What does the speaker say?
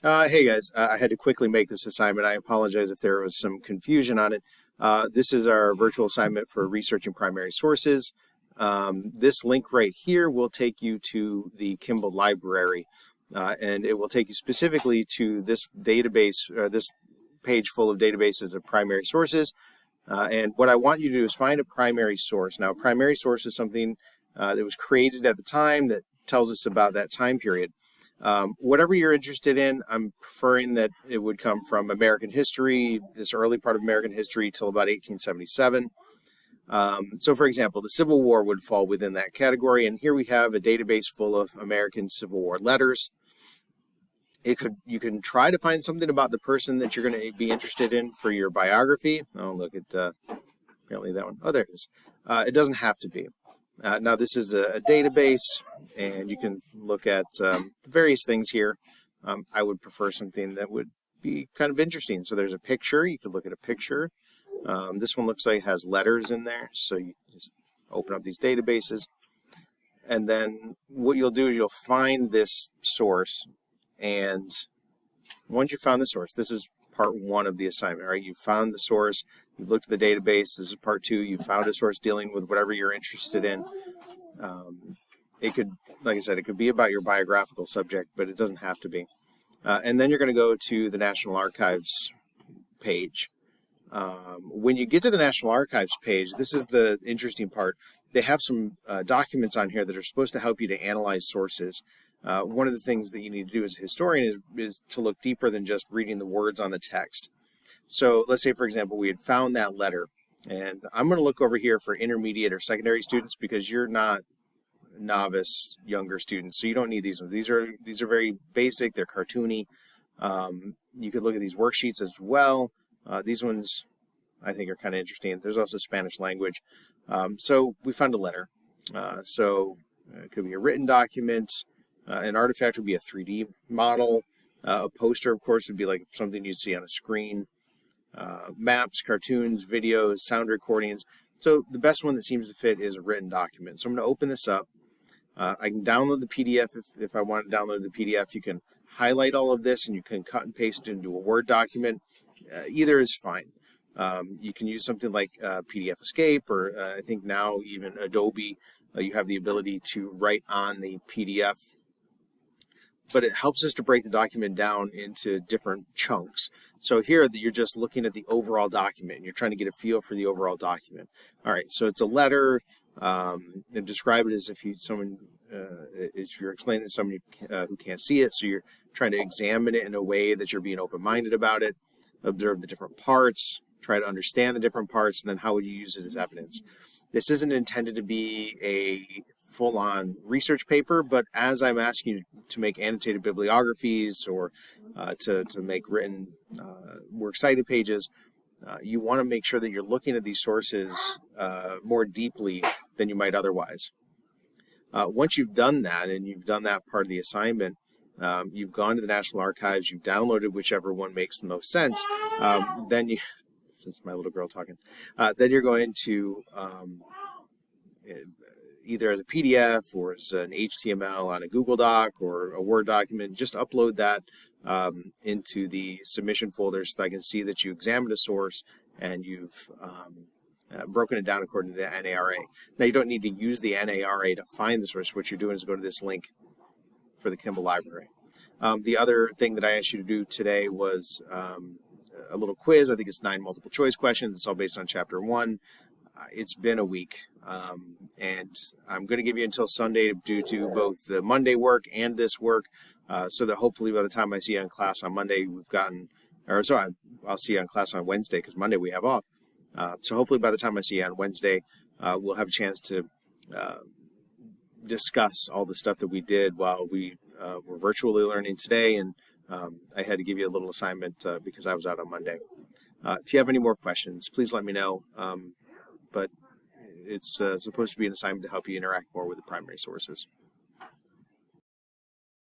Hey guys, I had to quickly make this assignment. I apologize if there was some confusion on it. This is our virtual assignment for researching primary sources. This link right here will take you to the Kimball Library, and it will take you specifically to this database, this page full of databases of primary sources. And what I want you to do is find a primary source. Now, a primary source is something that was created at the time that tells us about that time period. Whatever you're interested in, I'm preferring that it would come from American history, this early part of American history till about 1877. So for example, the Civil War would fall within that category. And here we have a database full of American Civil War letters. You can try to find something about the person that you're going to be interested in for your biography. Oh, look at apparently that one. Oh, there it is. It doesn't have to be. Now this is a database, and you can look at various things here. I would prefer something that would be kind of interesting. So there's a picture. You could look at a picture. This one looks like it has letters in there. So you just open up these databases. And then what you'll do is you'll find this source. And once you found the source, this is part one of the assignment, right? You found the source. You've looked at the database. This is part two. You found a source dealing with whatever you're interested in. It could, like I said, it could be about your biographical subject, but it doesn't have to be. And then you're going to go to the National Archives page. When you get to the National Archives page, this is the interesting part. They have some documents on here that are supposed to help you to analyze sources. One of the things that you need to do as a historian is to look deeper than just reading the words on the text. So let's say, for example, we had found that letter, and I'm going to look over here for intermediate or secondary students because you're not novice younger students, so you don't need these ones. These are very basic. They're cartoony. You could look at these worksheets as well. These ones I think are kind of interesting. There's also Spanish language. So we found a letter. So it could be a written document. An artifact would be a 3D model. A poster, of course, would be like something you'd see on a screen. Maps, cartoons, videos, sound recordings. So the best one that seems to fit is a written document. So I'm going to open this up. I can download the PDF if I want to download the PDF. You can highlight all of this and you can cut and paste it into a Word document. Either is fine. You can use something like PDF Escape, or I think now even Adobe, you have the ability to write on the PDF. But it helps us to break the document down into different chunks. So here you're just looking at the overall document. You're trying to get a feel for the overall document. All right, so it's a letter. And describe it as if you're explaining to somebody who can't see it. So you're trying to examine it in a way that you're being open-minded about it. Observe the different parts. Try to understand the different parts, and then how would you use it as evidence? This isn't intended to be a full-on research paper, but as I'm asking you to make annotated bibliographies or to make written works cited pages, you want to make sure that you're looking at these sources more deeply than you might otherwise. Once you've done that, and you've done that part of the assignment, you've gone to the National Archives, you've downloaded whichever one makes the most sense, then you, this is my little girl talking, then you're going to either as a PDF or as an HTML on a Google Doc or a Word document, just upload that into the submission folder so that I can see that you examined a source and you've broken it down according to the NARA. Now, you don't need to use the NARA to find the source. What you're doing is go to this link for the Kimball Library. The other thing that I asked you to do today was a little quiz. I think it's 9 multiple choice questions. It's all based on chapter 1. It's been a week, and I'm going to give you until Sunday to do both the Monday work and this work, so that hopefully by the time I see you in class on Monday, I'll see you in class on Wednesday because Monday we have off. So hopefully by the time I see you on Wednesday, we'll have a chance to discuss all the stuff that we did while we were virtually learning today, and I had to give you a little assignment because I was out on Monday. If you have any more questions, please let me know. But it's supposed to be an assignment to help you interact more with the primary sources.